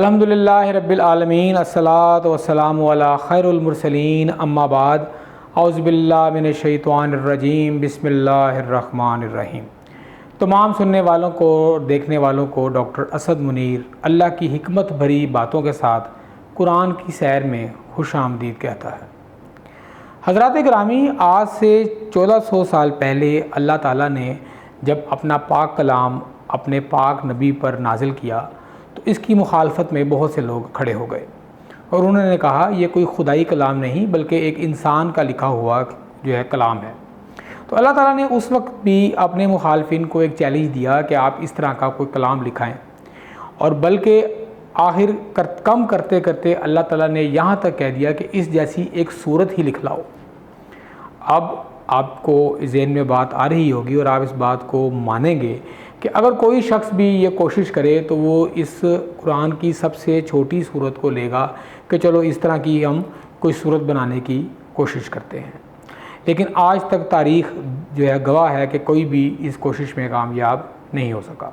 الحمدللہ رب العالمین، الصلاۃ والسلام علی خیر المرسلین، اما بعد، اعوذ باللہ من الشیطان الرجیم، بسم اللہ الرحمن الرحیم۔ تمام سننے والوں کو اور دیکھنے والوں کو ڈاکٹر اسد منیر اللہ کی حکمت بھری باتوں کے ساتھ قرآن کی سیر میں خوش آمدید کہتا ہے۔ حضرات گرامی، آج سے 1400 سال پہلے اللہ تعالیٰ نے جب اپنا پاک کلام اپنے پاک نبی پر نازل کیا تو اس کی مخالفت میں بہت سے لوگ کھڑے ہو گئے اور انہوں نے کہا یہ کوئی خدائی کلام نہیں بلکہ ایک انسان کا لکھا ہوا کلام ہے۔ تو اللہ تعالیٰ نے اس وقت بھی اپنے مخالفین کو ایک چیلنج دیا کہ آپ اس طرح کا کوئی کلام لکھائیں، اور بلکہ آخر کم کرتے کرتے اللہ تعالیٰ نے یہاں تک کہہ دیا کہ اس جیسی ایک صورت ہی لکھ لاؤ۔ اب آپ کو ذہن میں بات آ رہی ہوگی اور آپ اس بات کو مانیں گے کہ اگر کوئی شخص بھی یہ کوشش کرے تو وہ اس قرآن کی سب سے چھوٹی صورت کو لے گا کہ چلو اس طرح کی ہم کوئی صورت بنانے کی کوشش کرتے ہیں، لیکن آج تک تاریخ گواہ ہے کہ کوئی بھی اس کوشش میں کامیاب نہیں ہو سکا۔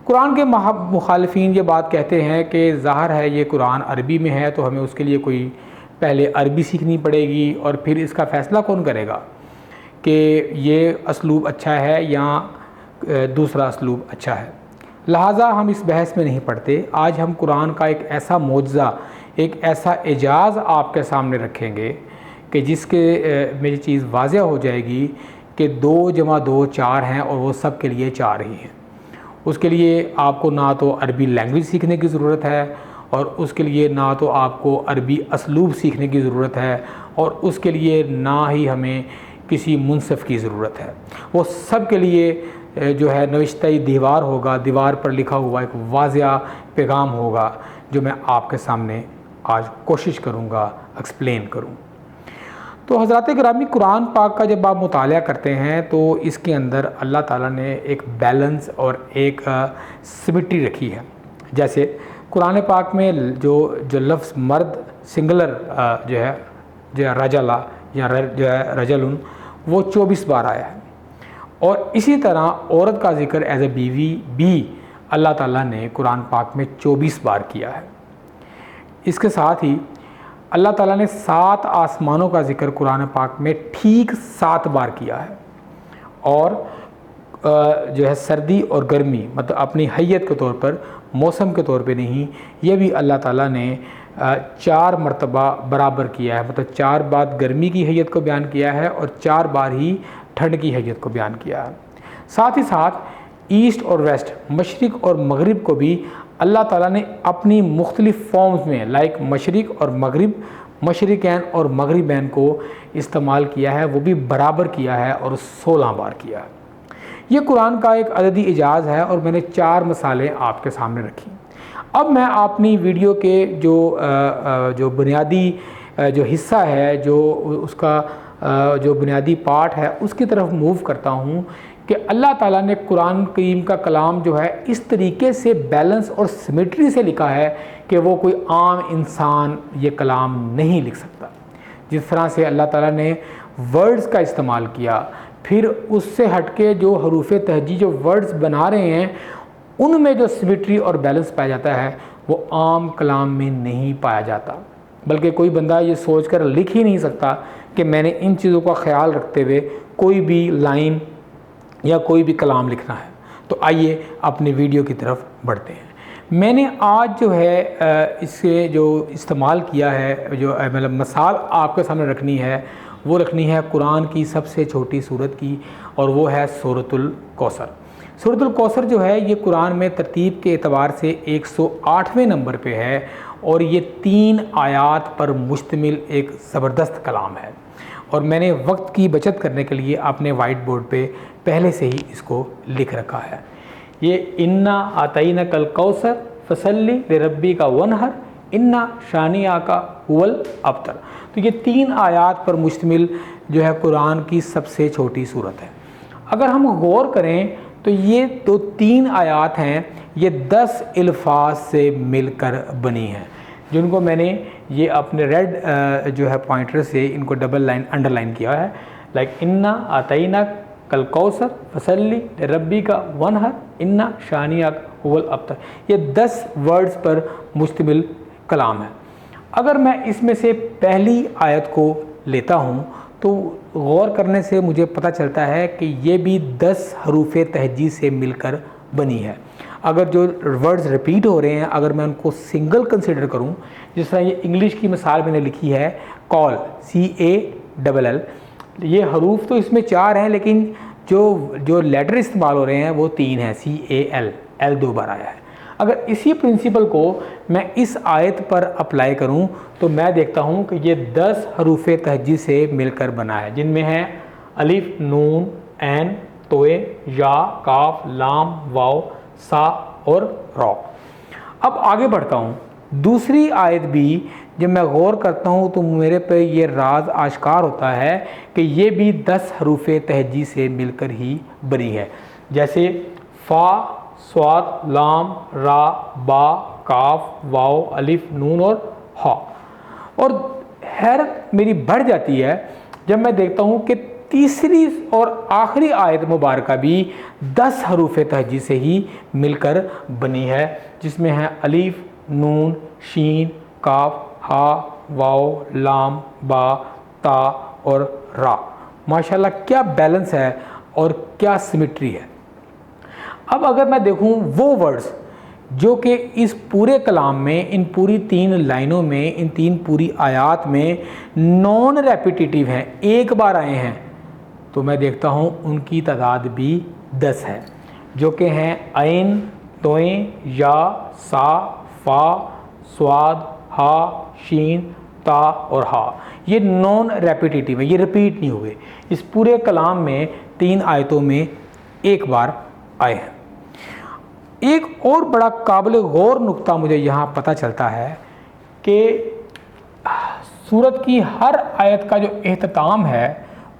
قرآن کے مخالفین یہ بات کہتے ہیں کہ ظاہر ہے یہ قرآن عربی میں ہے تو ہمیں اس کے لیے کوئی پہلے عربی سیکھنی پڑے گی، اور پھر اس کا فیصلہ کون کرے گا کہ یہ اسلوب اچھا ہے یا دوسرا اسلوب اچھا ہے۔ لہٰذا ہم اس بحث میں نہیں پڑھتے۔ آج ہم قرآن کا ایک ایسا معجزہ، ایک ایسا اعجاز آپ کے سامنے رکھیں گے کہ جس کے میں یہ چیز واضح ہو جائے گی کہ 2 + 2 4 ہیں، اور وہ سب کے لیے 4 ہی ہیں۔ اس کے لیے آپ کو نہ تو عربی لینگویج سیکھنے کی ضرورت ہے، اور اس کے لیے نہ تو آپ کو عربی اسلوب سیکھنے کی ضرورت ہے، اور اس کے لیے نہ ہی ہمیں کسی منصف کی ضرورت ہے۔ وہ سب کے لیے نوشتہ دیوار ہوگا، دیوار پر لکھا ہوا ایک واضح پیغام ہوگا جو میں آپ کے سامنے آج کوشش کروں گا ایکسپلین کروں۔ تو حضرات گرامی، قرآن پاک کا جب آپ مطالعہ کرتے ہیں تو اس کے اندر اللہ تعالیٰ نے ایک بیلنس اور ایک سمٹری رکھی ہے۔ جیسے قرآن پاک میں جو لفظ مرد سنگلر رجلا یا رجلن وہ 24 بار آیا ہے، اور اسی طرح عورت کا ذکر ایز اے بیوی بھی اللہ تعالیٰ نے قرآن پاک میں 24 بار کیا ہے۔ اس کے ساتھ ہی اللہ تعالیٰ نے 7 آسمانوں کا ذکر قرآن پاک میں ٹھیک 7 بار کیا ہے، اور سردی اور گرمی مطلب اپنی حیت کے طور پر، موسم کے طور پہ نہیں، یہ بھی اللہ تعالیٰ نے 4 مرتبہ برابر کیا ہے، مطلب 4 بار گرمی کی حیت کو بیان کیا ہے اور 4 بار ہی ٹھنڈ کی حیت کو بیان کیا ہے۔ ساتھ ہی ساتھ ایسٹ اور ویسٹ، مشرق اور مغرب کو بھی اللہ تعالیٰ نے اپنی مختلف فارمز میں لائک مشرق اور مغرب، مشرقین اور مغربین کو استعمال کیا ہے، وہ بھی برابر کیا ہے اور 16 بار کیا ہے۔ یہ قرآن کا ایک عددی اعجاز ہے، اور میں نے 4 مثالیں آپ کے سامنے رکھی۔ اب میں اپنی ویڈیو کے جو بنیادی جو حصہ ہے، جو اس کا جو بنیادی پارٹ ہے، اس کی طرف موو کرتا ہوں کہ اللہ تعالیٰ نے قرآن کریم کا کلام جو ہے اس طریقے سے بیلنس اور سمیٹری سے لکھا ہے کہ وہ کوئی عام انسان یہ کلام نہیں لکھ سکتا۔ جس طرح سے اللہ تعالیٰ نے ورڈز کا استعمال کیا، پھر اس سے ہٹ کے جو حروف تہجی جو ورڈز بنا رہے ہیں ان میں جو سمیٹری اور بیلنس پایا جاتا ہے وہ عام کلام میں نہیں پایا جاتا، بلکہ کوئی بندہ یہ سوچ کر لکھ ہی نہیں سکتا کہ میں نے ان چیزوں کا خیال رکھتے ہوئے کوئی بھی لائن یا کوئی بھی کلام لکھنا ہے۔ تو آئیے اپنے ویڈیو کی طرف بڑھتے ہیں۔ میں نے آج اس سے جو استعمال کیا ہے، جو مطلب مثال آپ کے سامنے رکھنی ہے، وہ رکھنی ہے قرآن کی سب سے چھوٹی سورت کی، اور وہ ہے سورۃ الکوثر۔ سورۃ الکوثر جو ہے یہ قرآن میں ترتیب کے اعتبار سے 108ویں نمبر پہ ہے، اور یہ 3 آیات پر مشتمل ایک زبردست کلام ہے، اور میں نے وقت کی بچت کرنے کے لیے اپنے وائٹ بورڈ پہ پہلے سے ہی اس کو لکھ رکھا ہے۔ یہ انا اعطینک الکوثر فصلی لربک وانحر انا شانئک هو الابتر۔ تو یہ 3 آیات پر مشتمل قرآن کی سب سے چھوٹی صورت ہے۔ اگر ہم غور کریں تو یہ 3 آیات ہیں، یہ 10 الفاظ سے مل کر بنی ہیں، جن کو میں نے یہ اپنے ریڈ پوائنٹر سے ان کو ڈبل لائن انڈر لائن کیا ہے، لائک انا اعطینک الکوثر فصلی لربک وانحر ان شانیک هو الابتر، یہ 10 ورڈز پر مشتمل کلام ہے۔ اگر میں اس میں سے پہلی آیت کو لیتا ہوں تو غور کرنے سے مجھے پتہ چلتا ہے کہ یہ بھی 10 حروف تہجی سے مل کر بنی ہے۔ اگر جو ورڈز ریپیٹ ہو رہے ہیں اگر میں ان کو سنگل کنسیڈر کروں، جس طرح یہ انگلش کی مثال میں نے لکھی ہے کال CALL، یہ حروف تو اس میں 4 ہیں لیکن جو لیٹر استعمال ہو رہے ہیں وہ 3 ہیں، CAL، L 2 بار آیا ہے۔ اگر اسی پرنسپل کو میں اس آیت پر اپلائی کروں تو میں دیکھتا ہوں کہ یہ 10 حروف تہجی سے مل کر بنا ہے، جن میں ہیں الف، نون، عین، توے، یا، کاف، لام، واو، سا اور را۔ اب آگے بڑھتا ہوں، دوسری آیت بھی جب میں غور کرتا ہوں تو میرے پہ یہ راز آشکار ہوتا ہے کہ یہ بھی 10 حروف تہجی سے مل کر ہی بنی ہے، جیسے فا، صاد، لام، را، با، کاف، واو، الف، نون اور ہا۔ اور حیرت میری بڑھ جاتی ہے جب میں دیکھتا ہوں کہ تیسری اور آخری آیت مبارکہ بھی 10 حروف تہجی سے ہی مل کر بنی ہے، جس میں ہے الف، نون، شین، کاف، ہا، واو، لام، با، تا اور را۔ ماشاءاللہ کیا بیلنس ہے اور کیا سمیٹری ہے۔ اب اگر میں دیکھوں وہ ورڈز جو کہ اس پورے کلام میں، ان پوری 3 لائنوں میں، ان 3 پوری آیات میں نان ریپیٹیٹیو ہیں، ایک بار آئے ہیں، تو میں دیکھتا ہوں ان کی تعداد بھی 10 ہے، جو کہ ہیں عین، توئیں، یا، سا، فا، صاد، ہا، شین، تا اور ہا۔ یہ نان ریپیٹیٹیو ہے، یہ ریپیٹ نہیں ہوئے، اس پورے کلام میں 3 آیتوں میں ایک بار آئے ہیں۔ ایک اور بڑا قابل غور نقطہ مجھے یہاں پتہ چلتا ہے کہ سورت کی ہر آیت کا جو اختتام ہے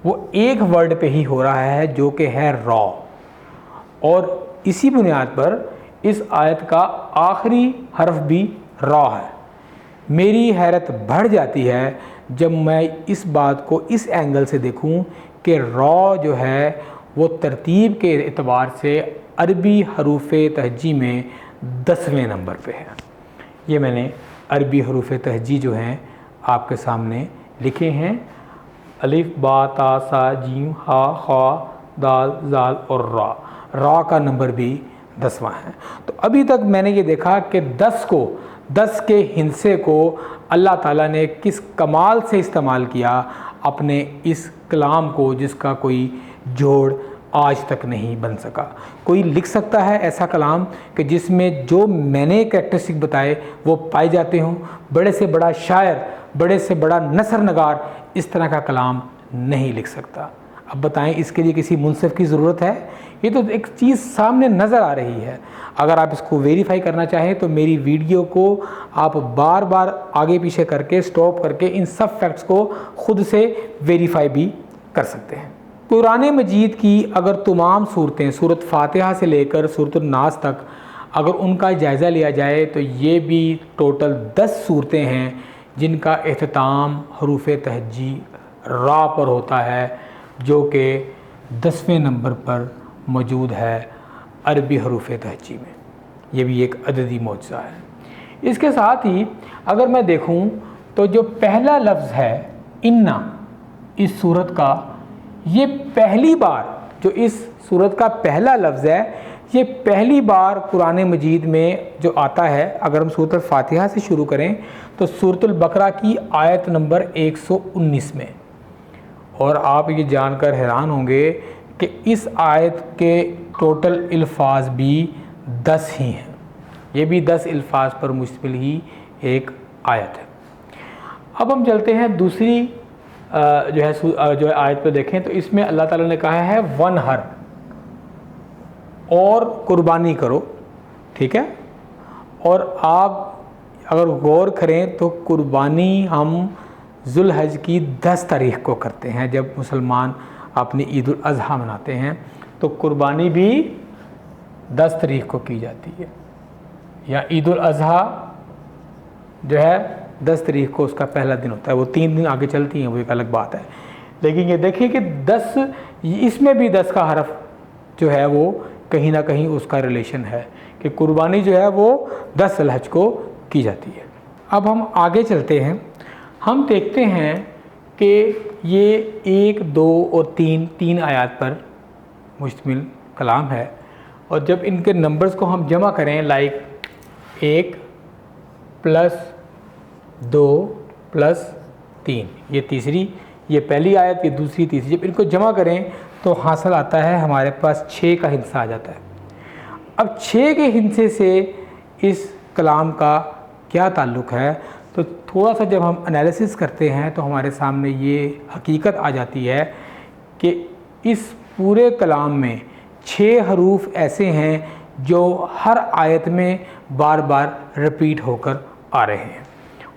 وہ ایک ورڈ پہ ہی ہو رہا ہے، جو کہ ہے را، اور اسی بنیاد پر اس آیت کا آخری حرف بھی را ہے۔ میری حیرت بڑھ جاتی ہے جب میں اس بات کو اس اینگل سے دیکھوں کہ را جو ہے وہ ترتیب کے اعتبار سے عربی حروف تہجی میں 10ویں نمبر پہ ہے۔ یہ میں نے عربی حروف تہجی جو ہیں آپ کے سامنے لکھے ہیں، الف، با، تا، سا، جیم، ہا، خا، دال، زال اور را۔ را کا نمبر بھی 10واں ہے۔ تو ابھی تک میں نے یہ دیکھا کہ 10 کے ہندسے کو اللہ تعالیٰ نے کس کمال سے استعمال کیا اپنے اس کلام کو، جس کا کوئی جوڑ آج تک نہیں بن سکا۔ کوئی لکھ سکتا ہے ایسا کلام کہ جس میں جو میں نے کریکٹرسٹک بتائے وہ پائے جاتے ہوں؟ بڑے سے بڑا شاعر، بڑے سے بڑا نثر نگار اس طرح کا کلام نہیں لکھ سکتا۔ اب بتائیں اس کے لیے کسی منصف کی ضرورت ہے؟ یہ تو ایک چیز سامنے نظر آ رہی ہے۔ اگر آپ اس کو ویریفائی کرنا چاہیں تو میری ویڈیو کو آپ بار بار آگے پیچھے کر کے سٹاپ کر کے ان سب فیکٹس کو خود سے ویریفائی بھی کر سکتے ہیں۔ قرآن مجید کی اگر تمام صورتیں، سورۃ فاتحہ سے لے کر سورۃ الناس تک اگر ان کا جائزہ لیا جائے تو یہ بھی ٹوٹل 10 صورتیں ہیں جن کا اختتام حروف تہجی را پر ہوتا ہے، جو کہ 10ویں نمبر پر موجود ہے عربی حروف تہجی میں۔ یہ بھی ایک عددی معجزہ ہے۔ اس کے ساتھ ہی اگر میں دیکھوں تو جو پہلا لفظ ہے انا اس سورت کا، یہ پہلی بار جو اس سورت کا پہلا لفظ ہے، یہ پہلی بار قرآن مجید میں جو آتا ہے۔ اگر ہم سورۃ الفاتحہ سے شروع کریں تو سورۃ البقرہ کی آیت نمبر 119 میں، اور آپ یہ جان کر حیران ہوں گے کہ اس آیت کے ٹوٹل الفاظ بھی 10 ہی ہیں۔ یہ بھی 10 الفاظ پر مشتمل ہی ایک آیت ہے۔ اب ہم چلتے ہیں دوسری جو آیت پہ دیکھیں تو اس میں اللہ تعالیٰ نے کہا ہے ونہر، اور قربانی کرو، ٹھیک ہے؟ اور آپ اگر غور کریں تو قربانی ہم ذوالحج کی 10 تاریخ کو کرتے ہیں، جب مسلمان اپنی عید الاضحیٰ مناتے ہیں تو قربانی بھی 10 تاریخ کو کی جاتی ہے، یا عید الاضحیٰ جو ہے 10 تاریخ کو اس کا پہلا دن ہوتا ہے۔ وہ 3 دن آگے چلتی ہیں، وہ ایک الگ بات ہے، لیکن یہ دیکھیں کہ 10 اس میں بھی 10 کا حرف جو ہے وہ کہیں نہ کہیں اس کا ریلیشن ہے کہ قربانی جو ہے وہ 10 ذی الحج کو کی جاتی ہے۔ اب ہم آگے چلتے ہیں، ہم دیکھتے ہیں کہ یہ 1، 2 اور 3 آیات پر مشتمل کلام ہے، اور جب ان کے نمبرز کو ہم جمع کریں، لائک 1 + 2 + 3، یہ تیسری، یہ پہلی آیت، یہ دوسری، تیسری، جب ان کو جمع کریں تو حاصل آتا ہے ہمارے پاس 6 کا ہندسہ آ جاتا ہے۔ اب 6 کے ہندسے سے اس کلام کا کیا تعلق ہے، تو تھوڑا سا جب ہم انالیسس کرتے ہیں تو ہمارے سامنے یہ حقیقت آ جاتی ہے کہ اس پورے کلام میں 6 حروف ایسے ہیں جو ہر آیت میں بار بار رپیٹ ہو کر آ رہے ہیں۔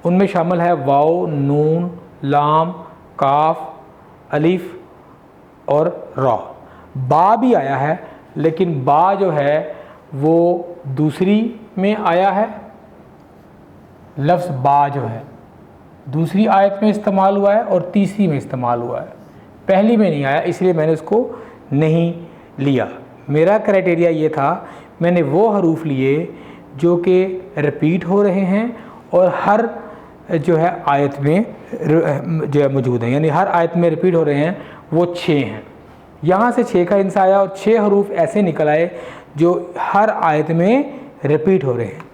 ان میں شامل ہے واو، نون، لام، کاف، الف اور را۔ با بھی آیا ہے، لیکن با جو ہے وہ دوسری میں آیا ہے، لفظ با جو ہے دوسری آیت میں استعمال ہوا ہے اور تیسری میں استعمال ہوا ہے، پہلی میں نہیں آیا، اس لیے میں نے اس کو نہیں لیا۔ میرا کرائٹیریا یہ تھا، میں نے وہ حروف لیے جو کہ رپیٹ ہو رہے ہیں اور ہر جو ہے آیت میں جو ہے موجود ہیں، یعنی ہر آیت میں رپیٹ ہو رہے ہیں، وہ 6 ہیں۔ یہاں سے 6 کا ہندسہ آیا اور 6 حروف ایسے نکل آئے جو ہر آیت میں رپیٹ ہو رہے ہیں۔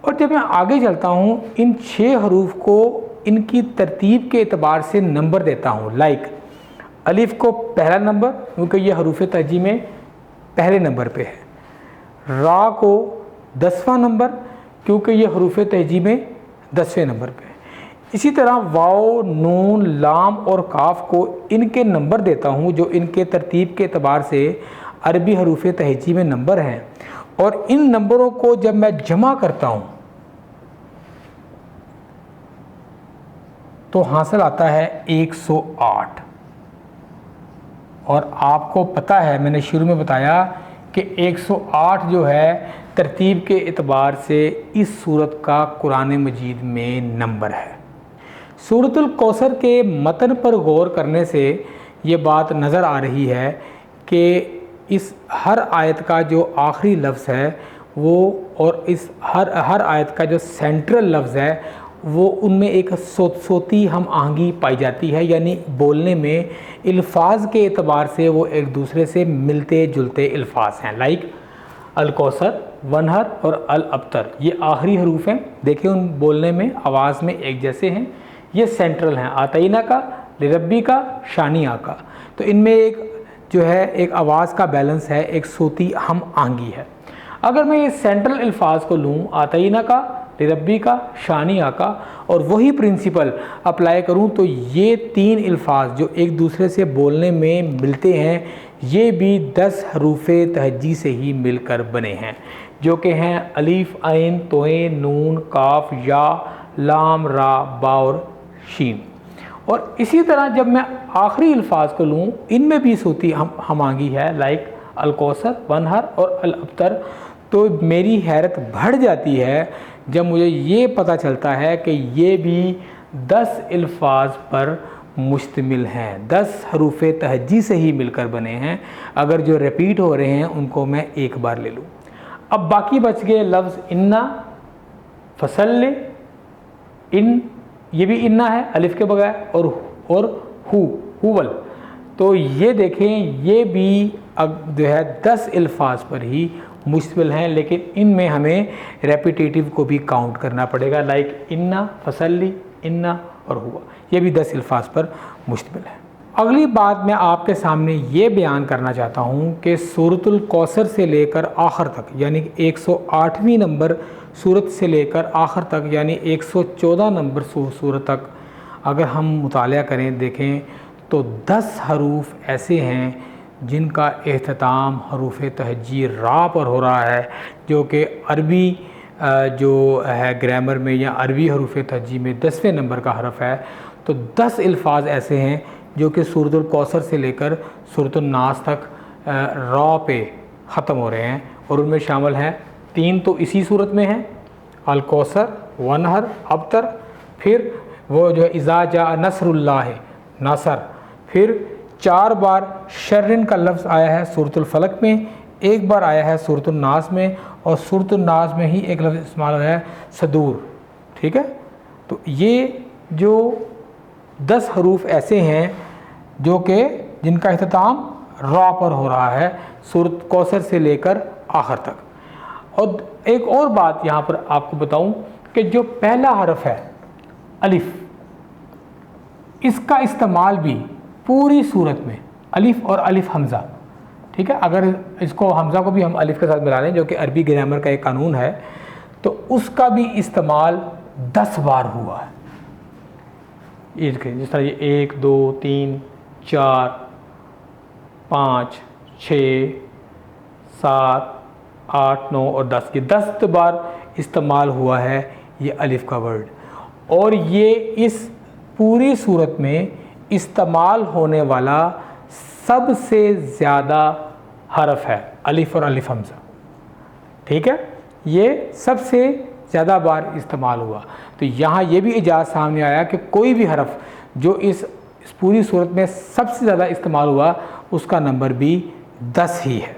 اور جب میں آگے چلتا ہوں، ان 6 حروف کو ان کی ترتیب کے اعتبار سے نمبر دیتا ہوں، لائک الف کو پہلا نمبر کیونکہ یہ حروف تہجی میں پہلے نمبر پہ ہے، را کو 10واں نمبر کیونکہ یہ حروف تہجی میں 10ویں نمبر پہ ہے۔ اسی طرح واو، نون، لام اور کاف کو ان کے نمبر دیتا ہوں جو ان کے ترتیب کے اعتبار سے عربی حروف تہجی میں نمبر ہیں، اور ان نمبروں کو جب میں جمع کرتا ہوں تو حاصل آتا ہے 108۔ اور آپ کو پتہ ہے، میں نے شروع میں بتایا کہ 108 جو ہے ترتیب کے اعتبار سے اس سورت کا قرآن مجید میں نمبر ہے۔ سورۃ الکوثر کے متن پر غور کرنے سے یہ بات نظر آ رہی ہے کہ اس ہر آیت کا جو آخری لفظ ہے وہ، اور اس ہر آیت کا جو سینٹرل لفظ ہے وہ، ان میں ایک صوتی ہم آہنگی پائی جاتی ہے، یعنی بولنے میں الفاظ کے اعتبار سے وہ ایک دوسرے سے ملتے جلتے الفاظ ہیں، لائک الکوثر، ونہر اور الابتر، یہ آخری حروف ہیں، دیکھیں ان بولنے میں آواز میں ایک جیسے ہیں، یہ سینٹرل ہیں، آتئینہ کا، لربی کا، شانیہ کا، تو ان میں ایک جو ہے ایک آواز کا بیلنس ہے، ایک صوتی ہم آہنگی ہے۔ اگر میں یہ سینٹرل الفاظ کو لوں، آتئینہ کا، لربی کا، شانیہ کا، اور وہی پرنسپل اپلائی کروں تو یہ 3 الفاظ جو ایک دوسرے سے بولنے میں ملتے ہیں، یہ بھی 10 حروف تہجی سے ہی مل کر بنے ہیں، جو کہ ہیں الف، عین، توئیں، نون، کاف، یا، لام، را، با اور شین۔ اور اسی طرح جب میں آخری الفاظ کو لوں، ان میں بھی صوتی ہم آہنگی ہے، لائک الکوثر، ونہر اور الابتر، تو میری حیرت بڑھ جاتی ہے جب مجھے یہ پتہ چلتا ہے کہ یہ بھی 10 الفاظ پر مشتمل ہیں، 10 حروف تہجی سے ہی مل کر بنے ہیں، اگر جو ریپیٹ ہو رہے ہیں ان کو میں ایک بار لے لوں۔ اب باقی بچ گئے لفظ انا، فصل، ان، یہ بھی انا ہے الف کے بغیر، اور ہوول، تو یہ دیکھیں یہ بھی اب جو ہے 10 الفاظ پر ہی مشتمل ہیں، لیکن ان میں ہمیں ریپیٹیٹیو کو بھی کاؤنٹ کرنا پڑے گا، لائک انا، فصلی، انا اور ہوا، یہ بھی 10 الفاظ پر مشتمل ہے۔ اگلی بات میں آپ کے سامنے یہ بیان کرنا چاہتا ہوں کہ سورۃ الکوثر سے لے کر آخر تک، یعنی 108ویں نمبر سورت سے لے کر آخر تک، یعنی 114 نمبر سورت تک اگر ہم مطالعہ کریں، دیکھیں تو 10 حروف ایسے ہیں جن کا اختتام حروف تہجی را پر ہو رہا ہے، جو کہ عربی جو ہے گرامر میں یا عربی حروف تہجی میں 10ویں نمبر کا حرف ہے۔ تو 10 الفاظ ایسے ہیں جو کہ سورۃ الکوثر سے لے کر سورۃ الناس تک را پہ ختم ہو رہے ہیں، اور ان میں شامل ہیں 3 تو اسی صورت میں ہیں، الکوثر، ونہر، ابتر، پھر وہ جو اذا جاء نصر اللہ، ناصر، پھر 4 بار شرن کا لفظ آیا ہے سورۃ الفلق میں، ایک بار آیا ہے سورۃ الناس میں، اور سورۃ الناس میں ہی ایک لفظ استعمال ہوا ہے صدور، ٹھیک ہے. تو یہ جو 10 حروف ایسے ہیں جو کہ جن کا اختتام را پر ہو رہا ہے سورۃ کوثر سے لے کر آخر تک. اور ایک اور بات یہاں پر آپ کو بتاؤں کہ جو پہلا حرف ہے الف، اس کا استعمال بھی پوری صورت میں الف اور الف حمزہ، ٹھیک ہے. اگر اس کو حمزہ کو بھی ہم الف کے ساتھ ملا لیں جو کہ عربی گرامر کا ایک قانون ہے، تو اس کا بھی استعمال 10 بار ہوا ہے. جس طرح یہ 1 2 3 4 5 6 7 8 9 اور 10 کی 10 بار استعمال ہوا ہے یہ الف کا ورڈ. اور یہ اس پوری صورت میں استعمال ہونے والا سب سے زیادہ حرف ہے الف اور الف حمزہ، ٹھیک ہے. یہ سب سے زیادہ بار استعمال ہوا. تو یہاں یہ بھی اجاز سامنے آیا کہ کوئی بھی حرف جو اس پوری صورت میں سب سے زیادہ استعمال ہوا اس کا نمبر بھی 10 ہی ہے.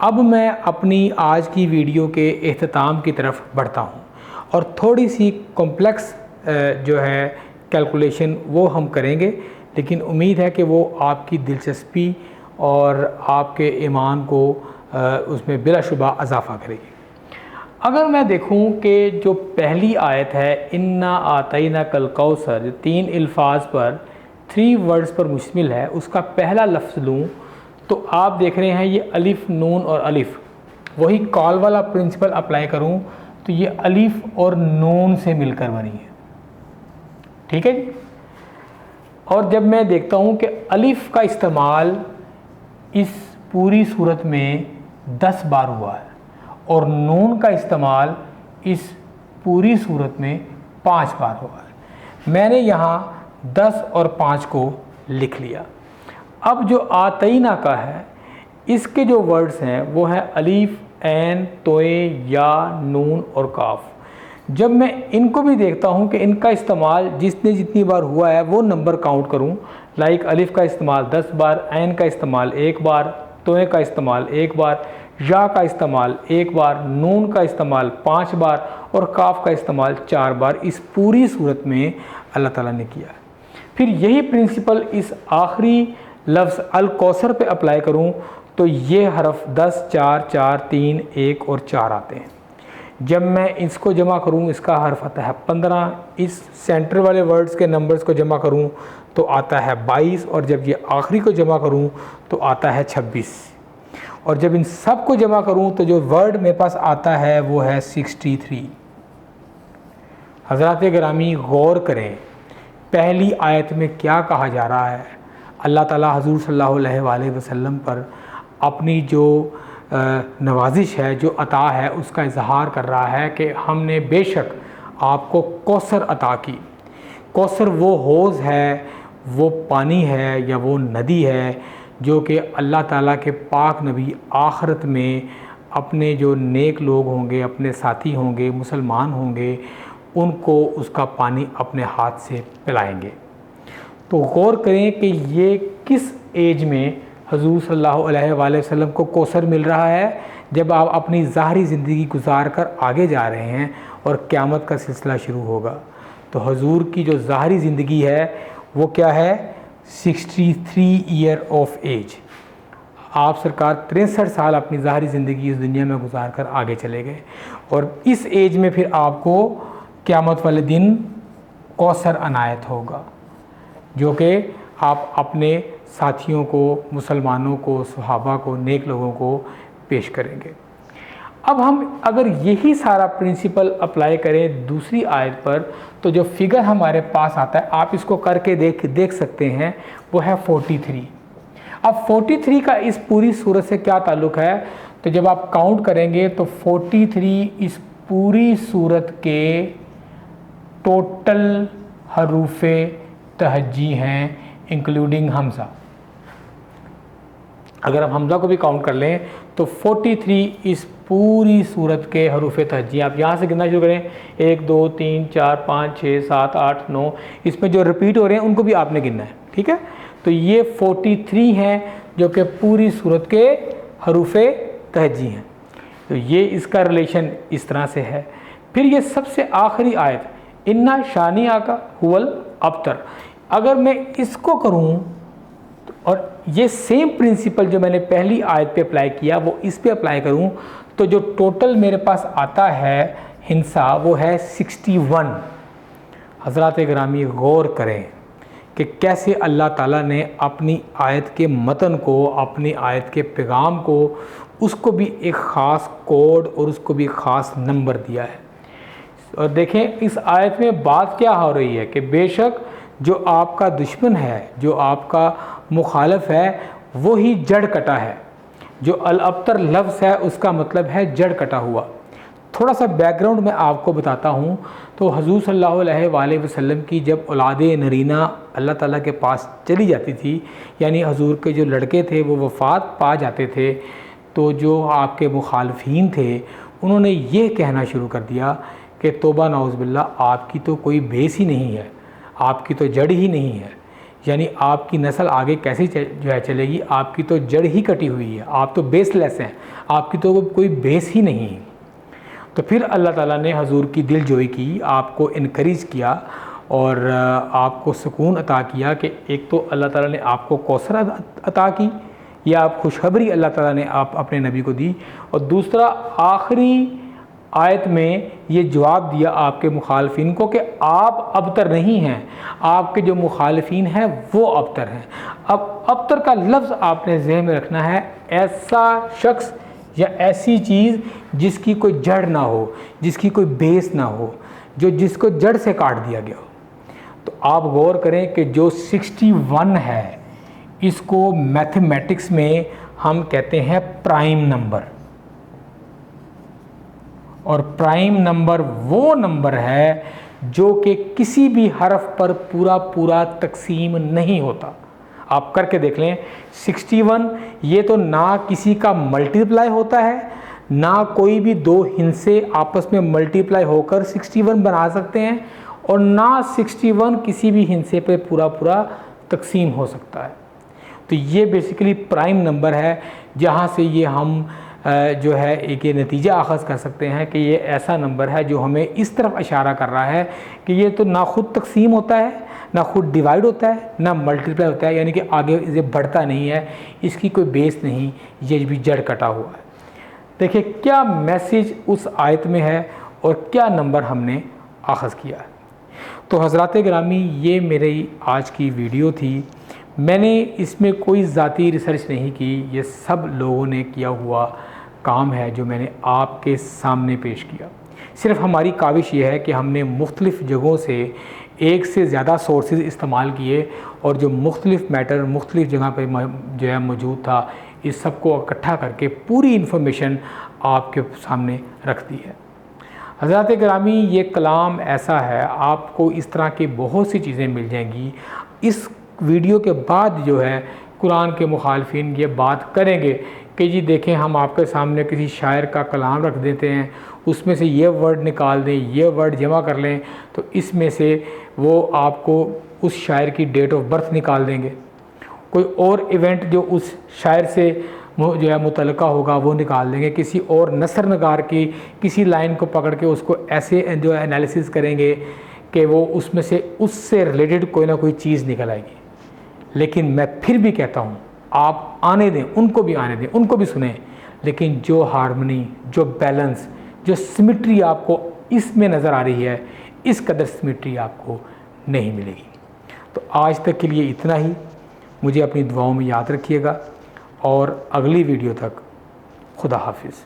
اب میں اپنی آج کی ویڈیو کے اختتام کی طرف بڑھتا ہوں، اور تھوڑی سی کمپلیکس جو ہے کیلکولیشن وہ ہم کریں گے، لیکن امید ہے کہ وہ آپ کی دلچسپی اور آپ کے ایمان کو اس میں بلا شبہ اضافہ کرے گی. اگر میں دیکھوں کہ جو پہلی آیت ہے انا اعطیناک الکوثر، جو 3 الفاظ پر 3 ورڈز پر مشتمل ہے، اس کا پہلا لفظ لوں تو آپ دیکھ رہے ہیں یہ الف نون اور الف، وہی کال والا پرنسپل اپلائی کروں تو یہ الف اور نون سے مل کر بنی ہے، ٹھیک ہے جی. اور جب میں دیکھتا ہوں کہ الف کا استعمال اس پوری صورت میں 10 بار ہوا ہے اور نون کا استعمال اس پوری صورت میں 5 بار ہوا ہے، میں نے یہاں 10 اور 5 کو لکھ لیا. اب جو آتینا کا ہے اس کے جو ورڈز ہیں وہ ہیں الف عین توئے یا نون اور کاف. جب میں ان کو بھی دیکھتا ہوں کہ ان کا استعمال جتنی بار ہوا ہے وہ نمبر کاؤنٹ کروں، لائک الف کا استعمال 10 بار، عین کا استعمال 1 بار، توئے کا استعمال 1 بار، یا کا استعمال 1 بار، نون کا استعمال 5 بار اور کاف کا استعمال 4 بار اس پوری صورت میں اللہ تعالیٰ نے کیا ہے. پھر یہی پرنسپل اس آخری لفظ الکوثر پہ اپلائی کروں تو یہ حرف 10 4 4 3 1 اور 4 آتے ہیں. جب میں اس کو جمع کروں اس کا حرف آتا ہے 15، اس سینٹر والے ورڈز کے نمبرز کو جمع کروں تو آتا ہے 22، اور جب یہ آخری کو جمع کروں تو آتا ہے 26، اور جب ان سب کو جمع کروں تو جو ورڈ میرے پاس آتا ہے وہ ہے 63. حضرات گرامی غور کریں پہلی آیت میں کیا کہا جا رہا ہے. اللہ تعالیٰ حضور صلی اللہ علیہ وآلہ وسلم پر اپنی جو نوازش ہے، جو عطا ہے، اس کا اظہار کر رہا ہے کہ ہم نے بے شک آپ کو کوثر عطا کی. کوثر وہ حوض ہے، وہ پانی ہے یا وہ ندی ہے جو کہ اللہ تعالیٰ کے پاک نبی آخرت میں اپنے جو نیک لوگ ہوں گے، اپنے ساتھی ہوں گے، مسلمان ہوں گے، ان کو اس کا پانی اپنے ہاتھ سے پلائیں گے. تو غور کریں کہ یہ کس ایج میں حضور صلی اللہ علیہ وآلہ وسلم کو کوثر مل رہا ہے، جب آپ اپنی ظاہری زندگی گزار کر آگے جا رہے ہیں اور قیامت کا سلسلہ شروع ہوگا. تو حضور کی جو ظاہری زندگی ہے وہ کیا ہے؟ 63 ایئر آف ایج. آپ سرکار 63 سال اپنی ظاہری زندگی اس دنیا میں گزار کر آگے چلے گئے، اور اس ایج میں پھر آپ کو قیامت والے دن کوثر عنایت ہوگا جو کہ آپ اپنے ساتھیوں کو، مسلمانوں کو، صحابہ کو، نیک لوگوں کو پیش کریں گے. اب ہم اگر یہی سارا پرنسپل اپلائی کریں دوسری آیت پر تو جو فگر ہمارے پاس آتا ہے آپ اس کو کر کے دیکھ سکتے ہیں، وہ ہے 43. اب 43 کا اس پوری صورت سے کیا تعلق ہے؟ تو جب آپ کاؤنٹ کریں گے تو 43 اس پوری صورت کے ٹوٹل حروف تہجی ہیں انکلوڈنگ حمزہ. اگر ہم حمزہ کو بھی کاؤنٹ کر لیں تو 43 اس پوری صورت کے حروف تہجی. آپ یہاں سے گننا شروع کریں 1 2 3 4 5 6 7 8 9، اس میں جو ریپیٹ ہو رہے ہیں ان کو بھی آپ نے گننا ہے، ٹھیک ہے. تو یہ 43 ہیں جو کہ پوری صورت کے حروف تہجی ہیں. تو یہ اس کا ریلیشن اس طرح سے ہے. پھر یہ سب سے آخری آیت انا شانیہ کا ہول ابتر، اگر میں اس کو کروں اور یہ سیم پرنسپل جو میں نے پہلی آیت پہ اپلائی کیا وہ اس پہ اپلائی کروں تو جو ٹوٹل میرے پاس آتا ہے ہنسا وہ ہے 61. حضرات گرامی غور کریں کہ کیسے اللہ تعالیٰ نے اپنی آیت کے متن کو، اپنی آیت کے پیغام کو، اس کو بھی ایک خاص کوڈ اور اس کو بھی خاص نمبر دیا ہے. اور دیکھیں اس آیت میں بات کیا ہو رہی ہے کہ بے شک جو آپ کا دشمن ہے، جو آپ کا مخالف ہے، وہی جڑ کٹا ہے. جو الابتر لفظ ہے اس کا مطلب ہے جڑ کٹا ہوا. تھوڑا سا بیک گراؤنڈ میں آپ کو بتاتا ہوں. تو حضور صلی اللہ علیہ وآلہ وسلم کی جب اولاد نرینہ اللہ تعالیٰ کے پاس چلی جاتی تھی، یعنی حضور کے جو لڑکے تھے وہ وفات پا جاتے تھے، تو جو آپ کے مخالفین تھے انہوں نے یہ کہنا شروع کر دیا کہ توبہ نعوذ باللہ، آپ کی تو کوئی بیس ہی نہیں ہے، آپ کی تو جڑ ہی نہیں ہے، یعنی آپ کی نسل آگے کیسے جو ہے چلے گی، آپ کی تو جڑ ہی کٹی ہوئی ہے، آپ تو بیس لیس ہیں، آپ کی تو کوئی بیس ہی نہیں. تو پھر اللہ تعالیٰ نے حضور کی دل جوئی کی، آپ کو انکریج کیا اور آپ کو سکون عطا کیا کہ ایک تو اللہ تعالیٰ نے آپ کو کوثر عطا کی، یا آپ خوشخبری اللہ تعالیٰ نے آپ اپنے نبی کو دی، اور دوسرا آخری آیت میں یہ جواب دیا آپ کے مخالفین کو کہ آپ ابتر نہیں ہیں، آپ کے جو مخالفین ہیں وہ ابتر ہیں. اب ابتر کا لفظ آپ نے ذہن میں رکھنا ہے، ایسا شخص یا ایسی چیز جس کی کوئی جڑ نہ ہو، جس کی کوئی بیس نہ ہو، جس کو جڑ سے کاٹ دیا گیا ہو. تو آپ غور کریں کہ جو 61 ہے اس کو میتھمیٹکس میں ہم کہتے ہیں پرائم نمبر، اور پرائم نمبر وہ نمبر ہے جو کہ کسی بھی حرف پر پورا تقسیم نہیں ہوتا. آپ کر کے دیکھ لیں 61 یہ تو نہ کسی کا ملٹیپلائی ہوتا ہے، نہ کوئی بھی دو ہندسے آپس میں ملٹیپلائی ہو کر 61 بنا سکتے ہیں، اور نہ 61 کسی بھی ہندسے پہ پورا تقسیم ہو سکتا ہے. تو یہ بیسیکلی پرائم نمبر ہے جہاں سے یہ ہم جو ہے ایک یہ نتیجہ اخذ کر سکتے ہیں کہ یہ ایسا نمبر ہے جو ہمیں اس طرف اشارہ کر رہا ہے کہ یہ تو نہ خود تقسیم ہوتا ہے، نہ خود ڈیوائیڈ ہوتا ہے، نہ ملٹیپلائی ہوتا ہے، یعنی کہ آگے اسے بڑھتا نہیں ہے، اس کی کوئی بیس نہیں، یہ بھی جڑ کٹا ہوا ہے. دیکھیں کیا میسیج اس آیت میں ہے اور کیا نمبر ہم نے اخذ کیا ہے. تو حضرات گرامی یہ میری آج کی ویڈیو تھی. میں نے اس میں کوئی ذاتی ریسرچ نہیں کی، یہ سب لوگوں نے کیا ہوا کام ہے جو میں نے آپ کے سامنے پیش کیا. صرف ہماری کاوش یہ ہے کہ ہم نے مختلف جگہوں سے ایک سے زیادہ سورسز استعمال کیے اور جو مختلف میٹر مختلف جگہ پہ جو ہے موجود تھا، اس سب کو اکٹھا کر کے پوری انفارمیشن آپ کے سامنے رکھ دی ہے. حضرات گرامی یہ کلام ایسا ہے، آپ کو اس طرح کی بہت سی چیزیں مل جائیں گی. اس ویڈیو کے بعد جو ہے قرآن کے مخالفین یہ بات کریں گے کہ جی دیکھیں ہم آپ کے سامنے کسی شاعر کا کلام رکھ دیتے ہیں، اس میں سے یہ ورڈ نکال دیں، یہ ورڈ جمع کر لیں، تو اس میں سے وہ آپ کو اس شاعر کی ڈیٹ آف برتھ نکال دیں گے. کوئی اور ایونٹ جو اس شاعر سے جو ہے متعلقہ ہوگا وہ نکال دیں گے. کسی اور نثر نگار کی کسی لائن کو پکڑ کے اس کو ایسے جو ہے انالیسس کریں گے کہ وہ اس میں سے اس سے ریلیٹڈ کوئی نہ کوئی چیز نکل آئے گی. لیکن میں پھر بھی کہتا ہوں آپ آنے دیں، ان کو بھی آنے دیں، ان کو بھی سنیں، لیکن جو ہارمنی، جو بیلنس، جو سمیٹری آپ کو اس میں نظر آ رہی ہے، اس قدر سمیٹری آپ کو نہیں ملے گی. تو آج تک کے لیے اتنا ہی. مجھے اپنی دعاؤں میں یاد رکھیے گا، اور اگلی ویڈیو تک خدا حافظ.